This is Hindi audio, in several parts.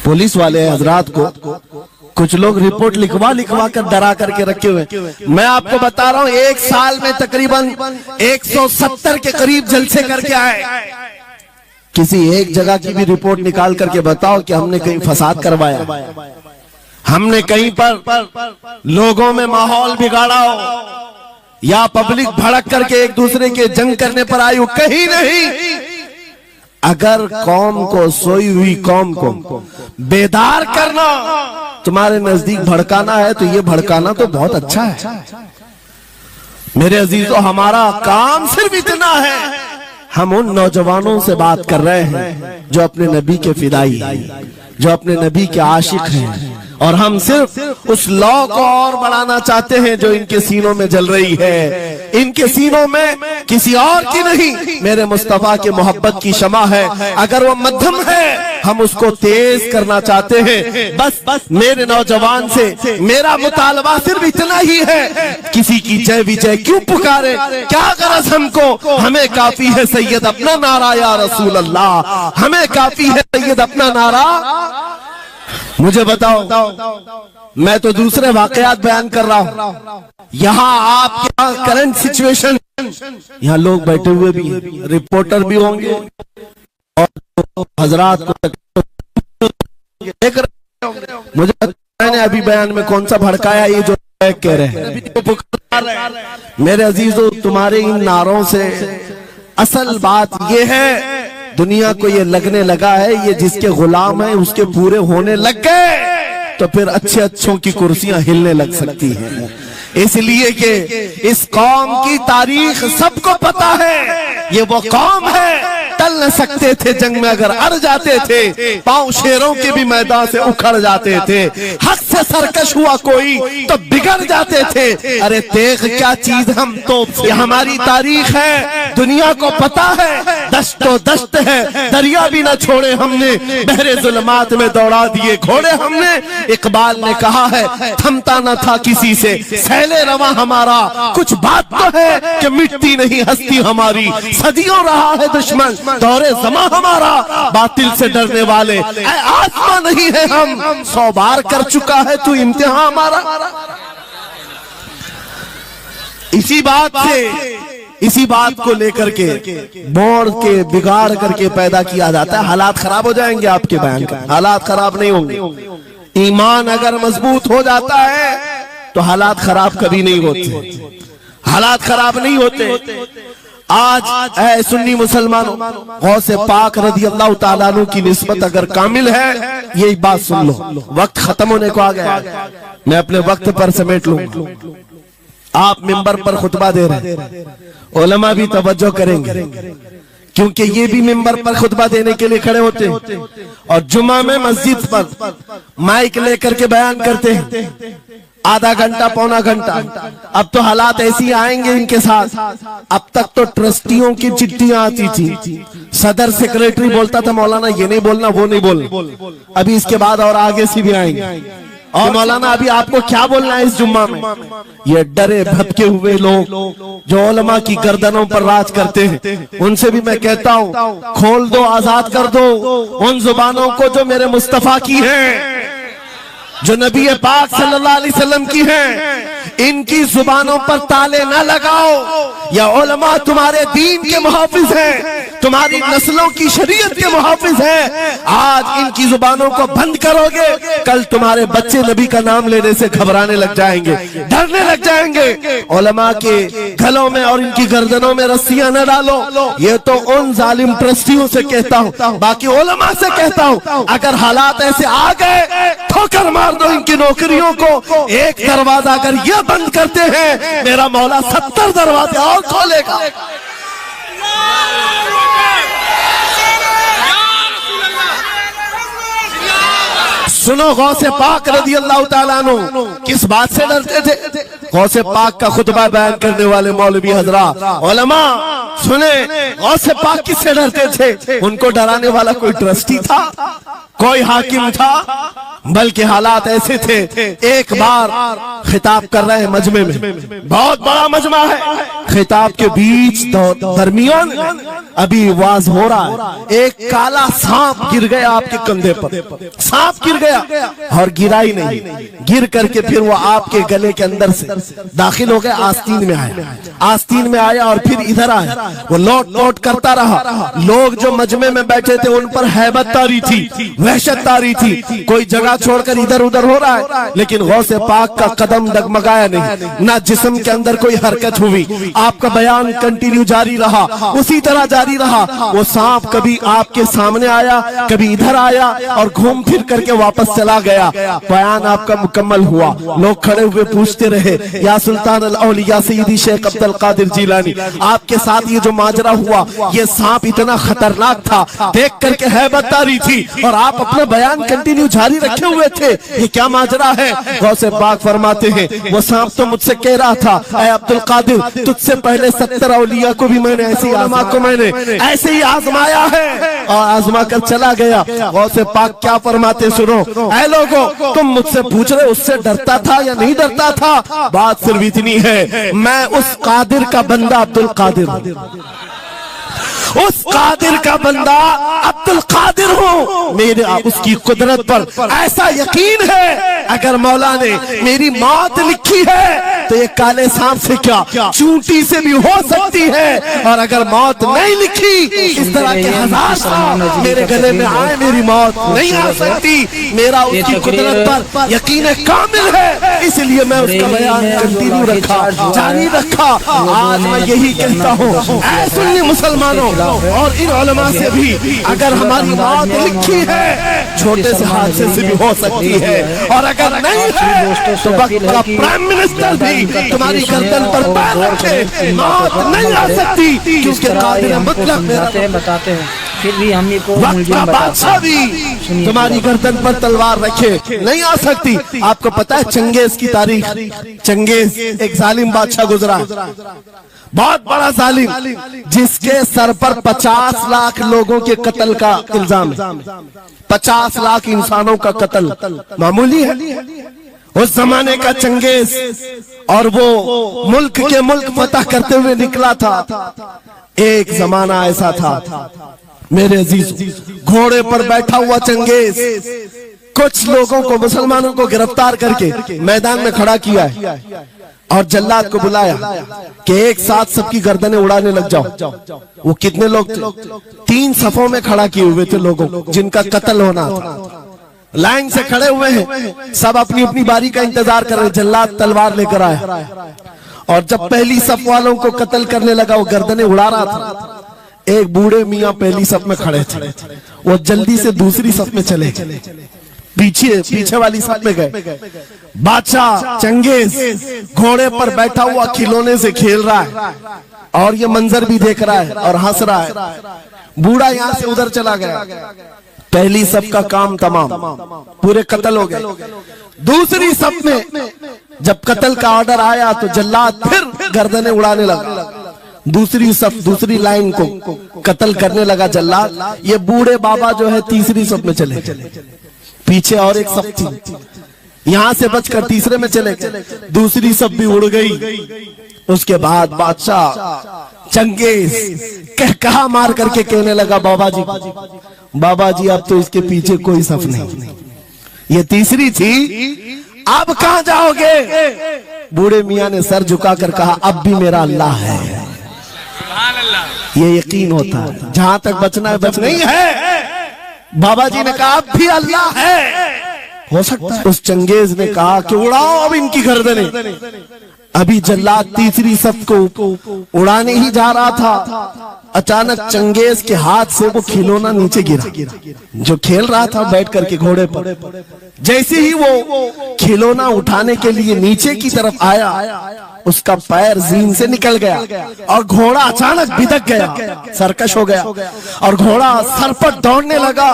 पुलिस वाले हजरात को कुछ लोग रिपोर्ट लिखवा कर डरा करके रखे हुए। मैं आपको बता रहा हूं, एक साल में तकरीबन 170 के करीब जलसे करके आए। किसी एक जगह की भी रिपोर्ट निकाल करके बताओ कि हमने कहीं फसाद करवाया, हमने कहीं पर लोगों में माहौल बिगाड़ा हो, या पब्लिक भड़क करके एक दूसरे के जंग करने पर आई हो, कहीं नहीं। अगर कौम को, सोई हुई कौम को बेदार करना तुम्हारे नजदीक भड़काना है, तो ये भड़काना तो बहुत अच्छा है मेरे अजीजों। हमारा काम सिर्फ इतना है, हम उन नौजवानों से बात कर रहे हैं जो अपने नबी के फिदाई हैं, जो अपने नबी के आशिक हैं, और हम सिर्फ उस लौ को और बढ़ाना चाहते हैं जो इनके सीनों में जल रही है। इनके सीनों में किसी और की नहीं, मेरे मुस्तफा के मोहब्बत की शमा है। अगर वो मध्यम है, हम उसको तेज करना चाहते हैं। बस मेरे नौजवान से मेरा मुतालबा सिर्फ इतना ही है, किसी की जय विजय क्यों पुकारे, क्या गरज हमको, हमें काफी है सैयद अपना नारा या रसूल अल्लाह, हमें काफी है सैयद अपना नारा। मुझे बताओ, मैं तो दूसरे वाकयात बयान कर रहा हूं, यहाँ आपके करंट सिचुएशन, यहाँ लोग बैठे हुए भी हैं, रिपोर्टर भी होंगे और हजरात को देख रहे होंगे। मुझे मैंने अभी बयान में कौन सा भड़काया, ये जो कह रहे हैं। मेरे अजीजों, तुम्हारे इन नारों से असल बात ये है, दुनिया को ये लगने लगा है ये जिसके गुलाम है उसके पूरे होने लग गए, तो फिर अच्छे अच्छों की कुर्सियां हिलने लग सकती हैं। इसलिए कि इस कौम की तारीख सबको पता है, ये वो कौम है टल न सकते थे जंग में, अगर अड़ जाते थे पांव शेरों के भी मैदान से उखड़ जाते थे, हक से सरकश हुआ कोई तो बिगड़ जाते थे। अरे देख क्या चीज, हम तो ये हमारी तारीख है, दुनिया को पता है, दश्तो दश्त है, दरिया भी न छोड़े हमने, बहरे जुल्मात में दौड़ा दिए घोड़े हमने। इकबाल ने कहा है, थमता न था किसी से सैले रवा हमारा, कुछ बात तो है कि मिटती नहीं हस्ती हमारी, सदियों रहा है दुश्मन दौरे जमा हमारा, बातिल से डरने वाले आसमां नहीं है हम, 100 बार कर चुका है तू इम्तिहान हमारा। इसी बात को लेकर के मोड़ के बिगाड़ करके पैदा किया जाता है। हालात खराब हो जाएंगे आपके बयान का, हालात खराब नहीं होंगे। ईमान अगर मजबूत हो जाता है तो हालात खराब कभी नहीं होते, हालात खराब नहीं होते। आज ऐ सुन्नी मुसलमानों, गौसे पाक रज़ी अल्लाह ताला अन्हु की निस्बत अगर कामिल है, ये बात सुन लो, वक्त खत्म होने को आ गया, मैं अपने वक्त पर समेट लूं। आप मिंबर पर खुतबा दे रहे हैं, उलमा भी तवज्जो करेंगे, क्योंकि ये भी मिंबर पर खुतबा देने के लिए खड़े होते हैं और जुमा में मस्जिद पर माइक लेकर के बयान करते हैं, आधा घंटा पौना घंटा। अब तो हालात ऐसी आएंगे इनके साथ। अब तक तो ट्रस्टियों की चिट्ठियां आती थी, सदर सेक्रेटरी बोलता था मौलाना ये नहीं बोलना वो नहीं बोलना, अभी इसके बाद और आगे से भी आएंगे, और मौलाना अभी आपको क्या बोलना है इस जुम्मा में। ये डरे भटके हुए लोग जो उलमा की गर्दनों पर राज करते हैं, उनसे भी मैं कहता हूँ, खोल दो, आजाद कर दो उन जुबानों को जो मेरे मुस्तफा की हैं, जो नबी पाक सल्लल्लाहु अलैहि वसल्लम की हैं। इनकी जुबानों पर ताले ना लगाओ, या उलमा तुम्हारे दीन के मुहाफिज हैं, तुम्हारी नस्लों की शरीयत के मुहाफिज हैं। आज इनकी जुबानों को बंद करोगे, कल तुम्हारे बच्चे नबी का नाम लेने से घबराने लग जाएंगे, डरने लग जाएंगे। उलमा के गलों में और इनकी गर्दनों में रस्सियां न डालो, ये तो उन जालिम ट्रस्टियों से कहता हूँ, बाकी उलमा से कहता हूँ, अगर हालात ऐसे आ गए ठोकर मार दो इनकी नौकरियों को। एक दरवाजा अगर ये बंद करते हैं, मेरा मौला 70 दरवाजे और खोलेगा। सुनो, गौसे पाक रज़ी अल्लाह ताला अन्हु किस बात से डरते थे? गौसे पाक का खुतबा बयान करने वाले मौलवी हजरात, उलमा सुने, गौसे पाक किससे डरते थे? उनको डराने वाला कोई ट्रस्टी था? कोई हाकिम था, बल्कि हालात ऐसे थे, एक बार खिताब कर रहे हैं मजमे में, बहुत बड़ा मजमा है, खिताब के बीच दरमियान अभी वाज हो रहा है, एक काला सांप गिर गया आपके कंधे पर, सांप गिर गया और गिरा ही नहीं, गिर करके फिर वो आपके गले के अंदर से दाखिल हो गया, आस्तीन में आया, आस्तीन में आया और फिर इधर आया, वो लौट लौट करता रहा। लोग जो मजमे में बैठे थे उन पर हैबत तारी थी, वहशत तारी थी, कोई जगह छोड़कर इधर उधर हो रहा है, लेकिन गौसे पाक का कदम डगमगाया नहीं, ना जिस्म के अंदर कोई हरकत हुई, आपका बयान कंटिन्यू जारी रहा, उसी तरह जारी रहा। वो सांप कभी आपके सामने आया, कभी इधर आया और घूम फिर करके वापस चला गया। बयान आपका मुकम्मल हुआ, लोग खड़े हुए पूछते रहे, या सुल्तान अल औलिया सय्यदी शेख अब्दुल कादिर जिलानी, आपके साथ ये जो माजरा हुआ, ये सांप इतना खतरनाक था, देख करके हैबत तारी थी और आप अपना बयान कंटिन्यू जारी रखे हुए थे, ये क्या माजरा है? गौसे पाक फरमाते हैं, वो सांप तो मुझसे कह रहा था, ऐ अब्दुल कादिर, तुझसे पहले 70 औलिया को भी मैंने ऐसे उलमा को मैंने ऐसे ही आजमाया है और आजमा कर चला गया। गौसे पाक क्या फरमाते सुनो, ऐ लोगों, तुम मुझसे पूछ रहे उससे डरता था या नहीं डरता था? बात सिर्फ इतनी है, मैं उस कादिर का बंदा अब्दुल कादिर हूं, उस कादिर का बंदा अब्दुल कादिर हूँ। मेरे उसकी कुदरत पर ऐसा यकीन है, अगर मौला ने मेरी मौत लिखी है तो ये काले सांप से क्या, चूंटी से भी हो सकती है, और अगर मौत नहीं लिखी, इस तरह के 1000 सांप मेरे गले में आए, मेरी मौत नहीं आ सकती। मेरा उसकी कुदरत पर यकीन कामिल है, इसलिए मैं उसका बयान कंटिन्यू रखा, जारी रखा। आज मैं यही कहता हूँ, ऐ सुन्नी मुसलमानों और इन उलमा से भी, अगर हमारी मौत लिखी है, छोटे से हादसे से भी हो सकती है, और अगर नहीं है तो वक्त का प्राइम मिनिस्टर भी तुम्हारी गर्दन पर पैर रखे, मौत नहीं आ सकती, क्योंकि कादिर मुतलक बताते हैं, फिर भी हम ये वक्त का बादशाह भी तुम्हारी गर्दन पर तलवार रखे नहीं आ सकती। आपको पता है चंगेज की तारीख? चंगेज एक जालिम बादशाह गुजरा, बहुत बड़ा जालिम, जिसके सर पर 50 लाख लोगों के कत्ल का इल्जाम है। 50 लाख इंसानों का कत्ल मामूली है उस जमाने का चंगेज, और वो मुल्क के मुल्क फतह करते हुए निकला था। एक जमाना ऐसा था मेरे अजीज, घोड़े पर बैठा हुआ चंगेज कुछ लोगों को, मुसलमानों को गिरफ्तार करके मैदान में खड़ा किया है और जल्लाद को बुलाया कि एक साथ सबकी गर्दनें उड़ाने लग जाओ। वो कितने लोग थे? 3 सफों में खड़ा किए हुए थे लोगों जिनका कत्ल होना था, लाइन से खड़े हुए हैं, सब अपनी अपनी बारी का इंतजार कर रहे। जल्लाद तलवार लेकर आया और जब पहली सफ वालों को कत्ल करने लगा, वो गर्दनें उड़ा रहा था, एक बूढ़े मियाँ पहली सफ में खड़े थे, वो जल्दी से दूसरी सफ में चले, पीछे वाली सफ में गए। बादशाह चंगेज घोड़े पर बैठा हुआ खिलौने से खेल रहा है और ये मंजर भी देख रहा है और हंस रहा है। बूढ़ा यहाँ से उधर चला गया, पहली सफ का काम तमाम, पूरे कत्ल हो गए। दूसरी सफ में जब कत्ल का ऑर्डर आया तो जल्लाद फिर गर्दनें उड़ाने लगा, दूसरी सफ, दूसरी लाइन को कत्ल करने लगा जल्लाद। ये बूढ़े बाबा जो है तीसरी सफ में चले, पीछे और एक सफ थी, यहां से बचकर तीसरे में चले गए, दूसरी सफ भी उड़ गई। उसके बाद बादशाह चंगेज कहा मार करके कहने लगा, बाबा जी अब तो इसके पीछे कोई सफ नहीं, ये तीसरी थी, अब कहां जाओगे? बूढ़े मियाँ ने सर झुकाकर कहा, अब भी मेरा अल्लाह है। ये यकीन होता है, जहां तक बचना है बच नहीं है। बाबा जी ने कहा अब भी अल्लाह है, हो सकता है। उस चंगेज ने कहा कि उड़ाओ अब इनकी गर्दनें। अभी जल्लाद तीसरी सफ को उड़ाने ही जा रहा था, अचानक चंगेज के हाथ से वो खिलौना नीचे गिरा, जो खेल रहा था बैठ करके घोड़े पर। जैसे ही वो खिलौना उठाने के लिए नीचे की तरफ आया, उसका पैर जीन से निकल गया और घोड़ा अचानक बिदक गया, सरकश हो गया और घोड़ा सर पर दौड़ने लगा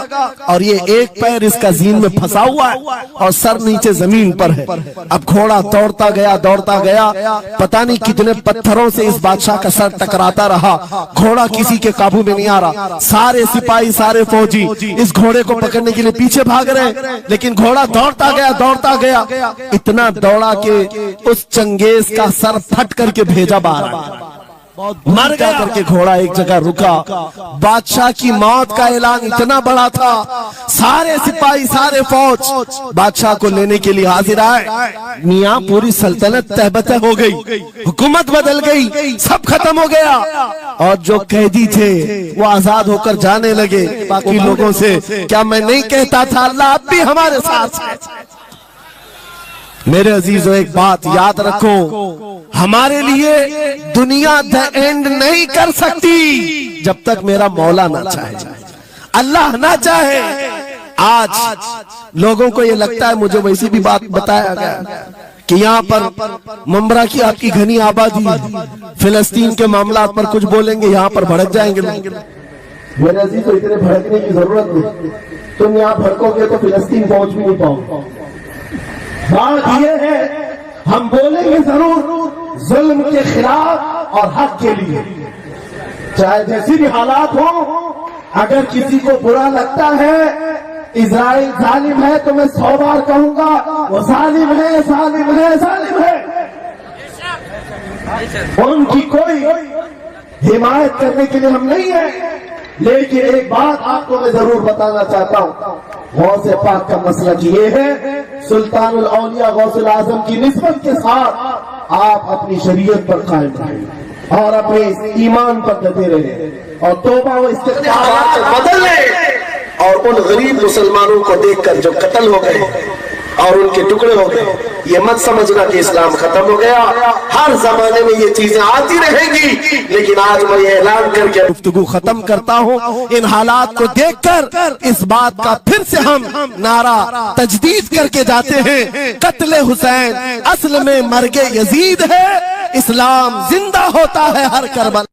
और ये एक पैर इसका जीन में फंसा हुआ है और सर नीचे जमीन पर है। अब घोड़ा दौड़ता गया, पता नहीं कितने पत्थरों से इस बादशाह का सर टकराता रहा। घोड़ा किसी के काबू में नहीं आ रहा। सारे सिपाही, सारे फौजी इस घोड़े को पकड़ने के लिए पीछे भाग रहे, लेकिन घोड़ा दौड़ता गया, इतना दौड़ा कि उस चंगेज का सर फट करके भेजा बाहर, मर गया करके घोड़ा एक जगह रुका। बादशाह की मौत का ऐलान इतना बड़ा था, सारे सिपाही, सारे फौज बादशाह को लेने के लिए हाजिर आए। मियां पूरी सल्तनत तहबतह हो गई, हुकूमत बदल गई, सब खत्म हो गया और जो कैदी थे वो आजाद होकर जाने लगे बाकी लोगों से। क्या मैं नहीं कहता था अल्लाह अब भी हमारे साथ है? मेरे अजीजों, एक बात याद रखो, हमारे लिए दुनिया द एंड नहीं कर सकती जब तक मेरा मौला ना चाहे, अल्लाह ना चाहे। आज लोगों को ये लगता है, मुझे वैसी भी बात बताया गया कि यहाँ पर मुंबरा की आपकी घनी आबादी, फिलिस्तीन के मामला पर कुछ बोलेंगे यहाँ पर भड़क जाएंगे। मेरे अजीजों, इतने भड़कने की जरूरत नहीं, तुम यहाँ भड़कोगे तो फिलिस्तीन पहुंच भी नहीं पाओगे। बात यह है, हम बोलेंगे जरूर जुल्म के खिलाफ और हक के लिए, चाहे जैसी भी हालात हो। अगर किसी को बुरा लगता है इजराइल जालिम है तो मैं 100 बार कहूंगा वो जालिम है, जालिम है, जालिम है। उनकी कोई हिमायत करने के लिए हम नहीं है, लेकिन एक बात आपको मैं जरूर बताना चाहता हूँ, गौसे पाक का मसला ये है, सुल्तानुल औलिया गौसुल आजम की निस्बत के साथ आप अपनी शरीयत पर कायम रहें और अपने ईमान पर डटे रहें और तौबा व इस्तिग़फ़ार बदल लें। और उन गरीब मुसलमानों को देखकर जो कत्ल हो गए और उनके टुकड़े हो गए, ये मत समझना कि इस्लाम खत्म हो गया। हर जमाने में ये चीजें आती रहेंगी, लेकिन आज मैं ये ऐलान करके गुफ्तगू खत्म करता हूँ। इन हालात को देखकर इस बात का फिर से हम नारा तजदीद करके जाते हैं, कत्ले हुसैन असल में मर्गे यजीद है, इस्लाम जिंदा होता है हर करबला।